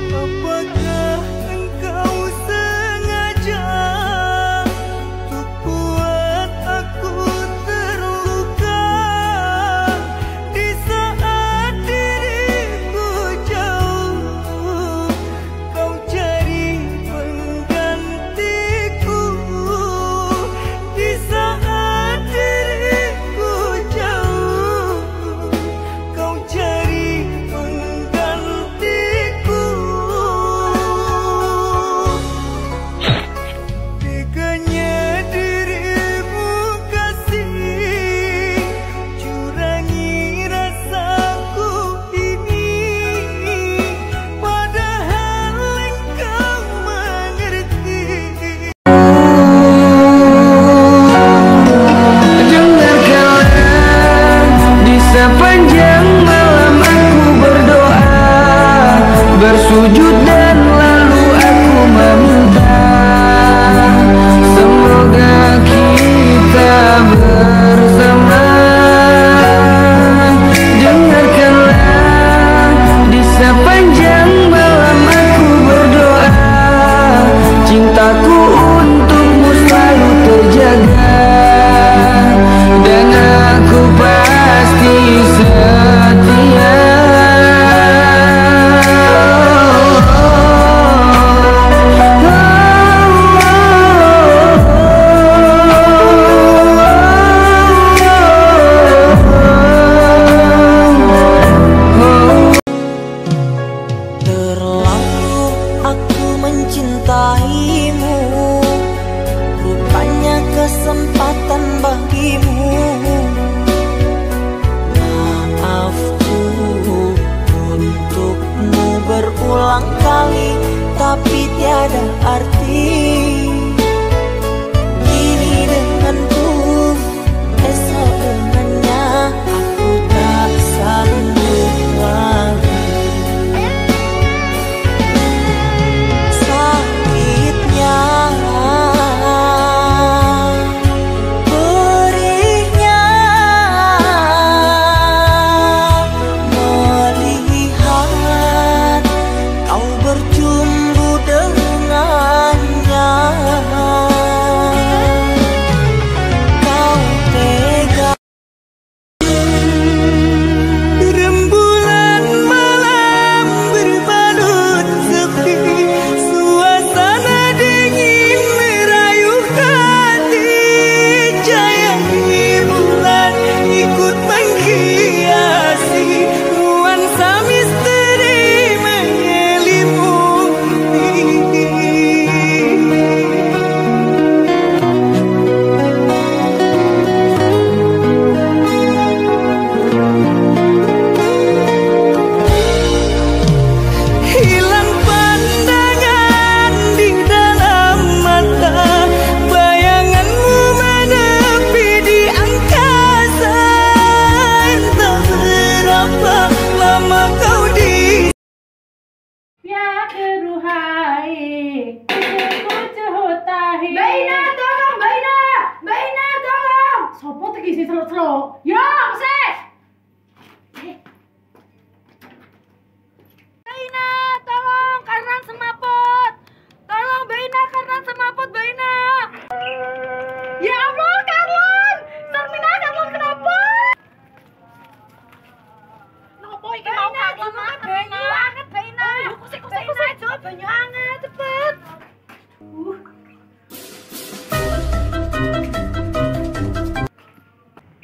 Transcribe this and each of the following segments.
Apakah engkau sengaja untuk buat aku terluka di saat diriku jauh? Kau cari penggantiku di saat diriku jauh. Kau cari penggantiku. Teganya dirimu kasih, curangi rasaku ini, padahal engkau mengerti. Dengarkanlah di sepanjang malam aku berdoa, bersujud dan lalu aku meminta, semoga kita bersama. Dengarkanlah di sepanjang malam aku berdoa, cintaku untukmu selalu terjaga, dan aku pasti setia. Terlalu aku mencintaimu, rupanya kesempatan bagimu. Maafku untukmu berulang kali, tapi tiada arti. Kini denganku, esok dengannya, aku tak sanggup lagi. Sakitnya, perihnya, melihat kau bercumbu dengannya. Kau tega. Rembulan malam berbalut sepi, suasana dingin merayuh hati. Cahaya bulan ikut menghiasi, nuansa misteri menyelimuti. Hilang pandangan di dalam mata, bayanganmu menepi di angkasa. Entah berapa lama kau di Ya keruhai, kucu hutahi. Baina tolong, Baina tolong. Sopo tegi sih selo-selo? Yo, sih. Baina tolong, karnan semaput. Tolong Baina, karnan semaput Baina. Ya Allah, Karlan. Sarmina, Karlan kenapa? Nopo iki mau Karlan banyu anget Baina. Kusik aja banyu anget cepet.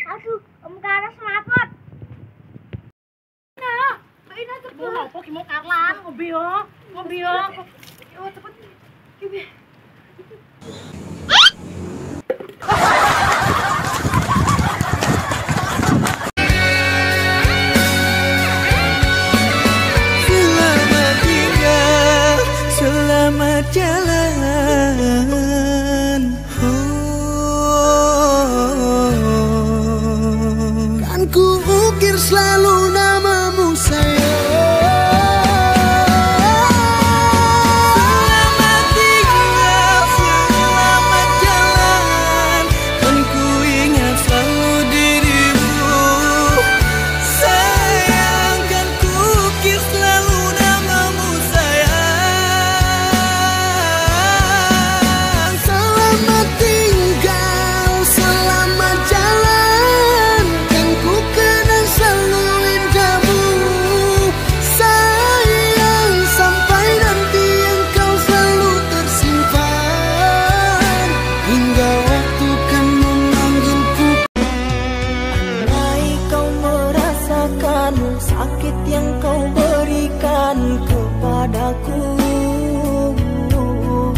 Aduh, Om Karna semaput. Baina cepet. Nopo ki mau Karlan ngombe yo. Yo cepet. Ki. Selamat tinggal, selamat jalan. Kan ku ukir selalu namamu sayang. Selamat tinggal, selamat jalan. Kan ku ingat selalu dirimu sayang. Kan ku ukir selalu namamu sayang. padaku. Ku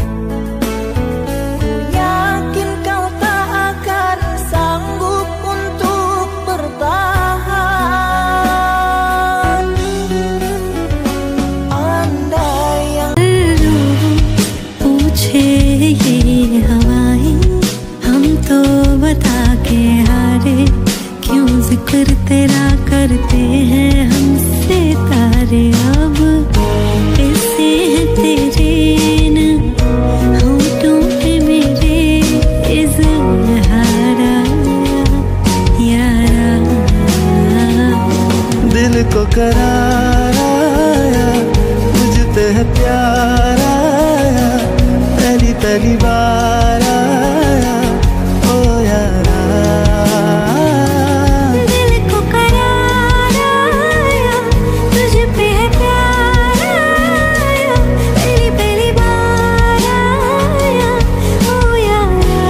yakin kau tak akan sanggup untuk bertahan. Andai yang पूछे ये हवाएं हम तो बता के हारे, क्यों जिक्र तेरा करते हैं हमसे तारे। अब ऐसे हैं तेरे न होठों पे मेरे इज़हारा यारा। दिल को करार आया, मुझ पे है प्यार आया, पहली पहली बार आया ओ यारा। दिल को करार आया, तुझ पे है प्यार आया, पहली पहली बार आया ओ यारा।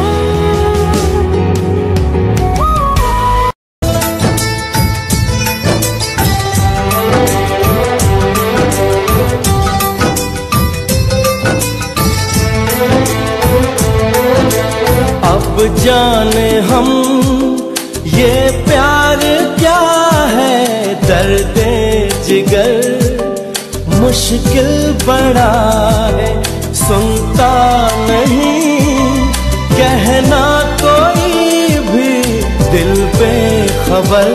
अब जाने हम ये प्यार क्या है, दर्द जिगर मुश्किल बड़ा है, सुनता नहीं कहना कोई भी, दिल पे खबर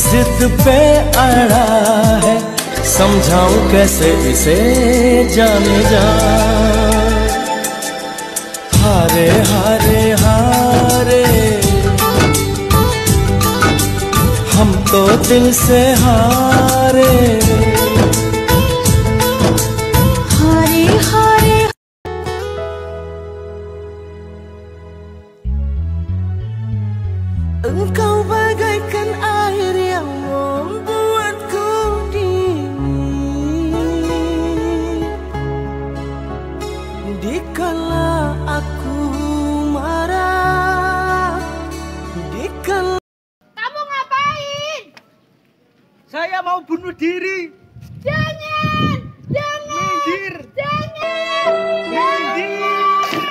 जिद पे अड़ा है, समझाऊं कैसे इसे जाने जा। हारे हारे हारे हम तो दिल से हारे। हारे हारे Engkau bagaikan air yang membuatku dingin, dikala aku marah, dikala. Kamu ngapain? Saya mau bunuh diri. Jangan! Jangan! Minggir. Jangan! Minggir.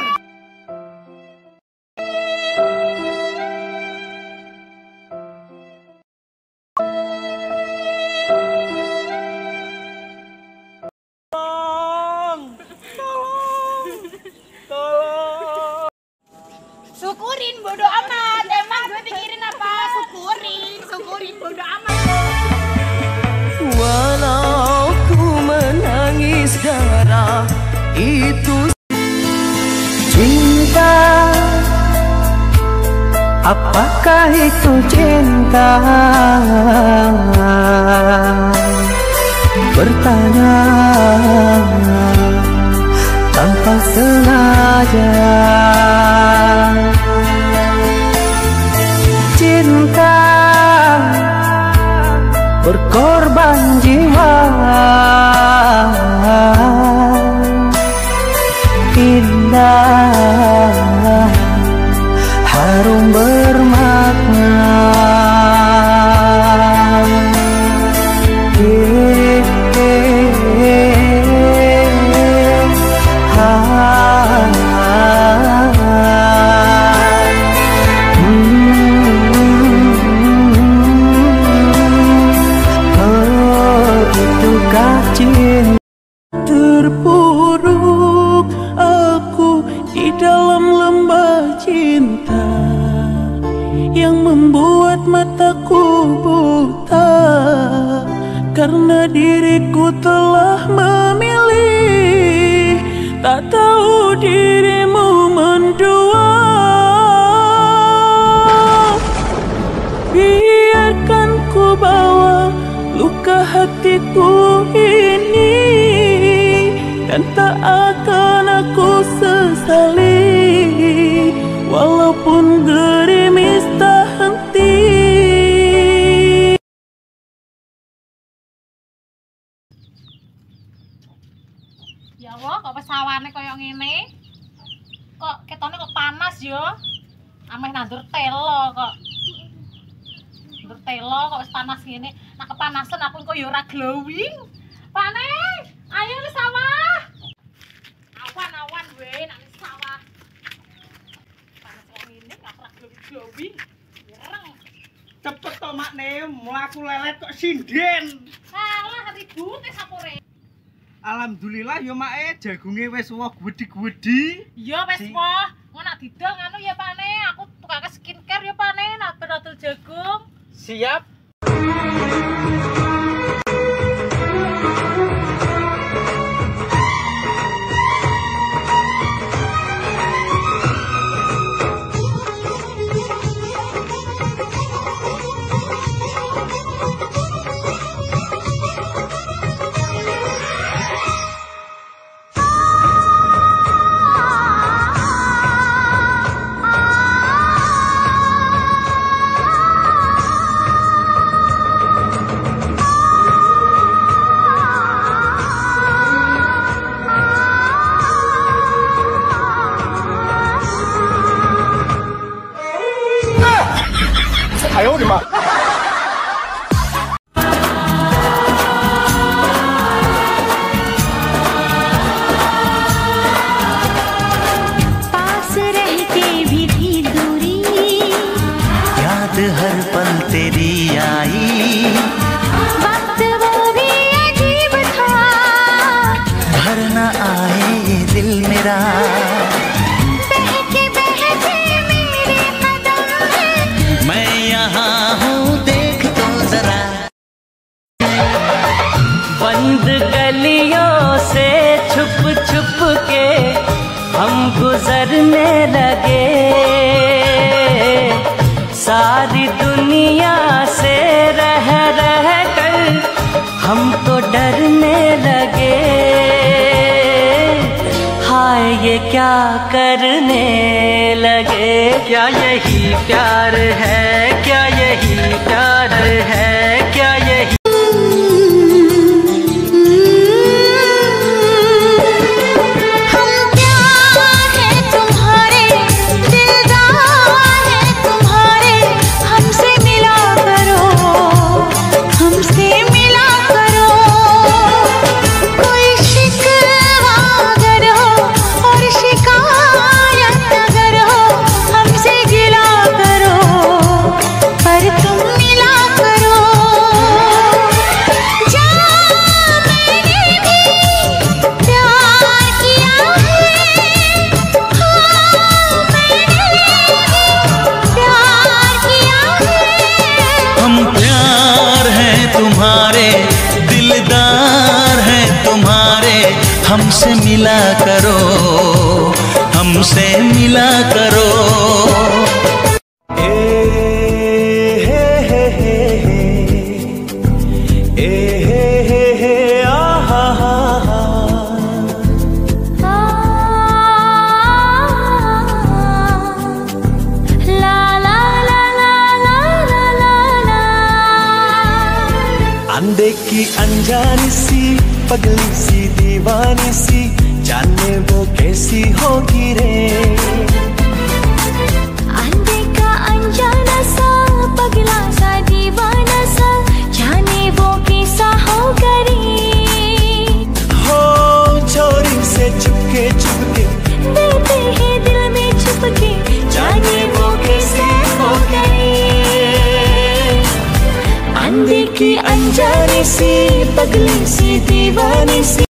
Syukurin bodo amat. Emang gue pikirin apa? Syukurin bodo amat. Walau ku menangis darah itu Cinta, apakah itu cinta? Bertanya tanpa sengaja. Cinta berkorban jiwa, indah harum bermakna. Terpuruk aku di dalam lembah cinta yang membuat mataku buta, karena diriku telah memilih, tak tahu dirimu mendua. Biarkan ku bawa luka hatiku ini, dan tak akan aku sesali, walaupun gerimis tak henti. Ya Allah, kok pesawane koyo ngene? Kok ketone kok panas yo? Ameh nandur telo kok. Nandur telo kok wis panas ngene. Nah kepanasan aku kok yo ora glowing. Panas. Jowi. Ireng. Cepet to makne, mlaku lelet kok sinden. Alah ribute sapure. Alhamdulillah yo make jagunge wis woh gwedi-gwedi. Iya wis woh. Ngono nak didol ngono ya Pakne, aku tukang skincare ya Pakne, nak dodol jagung. Siap. पास रहते भी थी दूरी, याद हर पल तेरी आई, वक्त वो भी अजीब था, भर न आए ये दिल मेरा, बहके बहके मेरे कदम है, मैं यहाँ हूँ देख तो जरा। बंद गलियों से छुप छुप के हम गुजरने लगे, सारी दुनिया से रह रह कर हम तो डरने लगे। हाय ये क्या करने लगे, क्या यही प्यार है, क्या यही प्यार है, क्या यही हम प्यार है तुम्हारे, दिलदार है तुम्हारे, हमसे मिला करो, हमसे मिला करो, कोई शिकवा अगर हो और शिकायत अगर हो, हमसे गिला करो, पर तुम मिला करो। जा मैंने भी प्यार किया है, हाँ मैंने भी प्यार किया है। हम प्यार हैं तुम्हारे, दिलदार हैं तुम्हारे, हमसे मिला करो, हमसे मिला करो। ला ला ला ला ला ला ला ला। अंधे की अनजानी सी, पगली सी दीवानी सी, जाने वो कैसी होगी रे। अंधे का अनजाना सा, पगला सा, दीवाना सा, जाने वो कैसा होगा रे। हो चोरी से चुपके चुपके देते हैं दिल में छुपके, जाने वो कैसे होगा रे। अंधे की अनजानी सी, पगली सी दीवानी सी।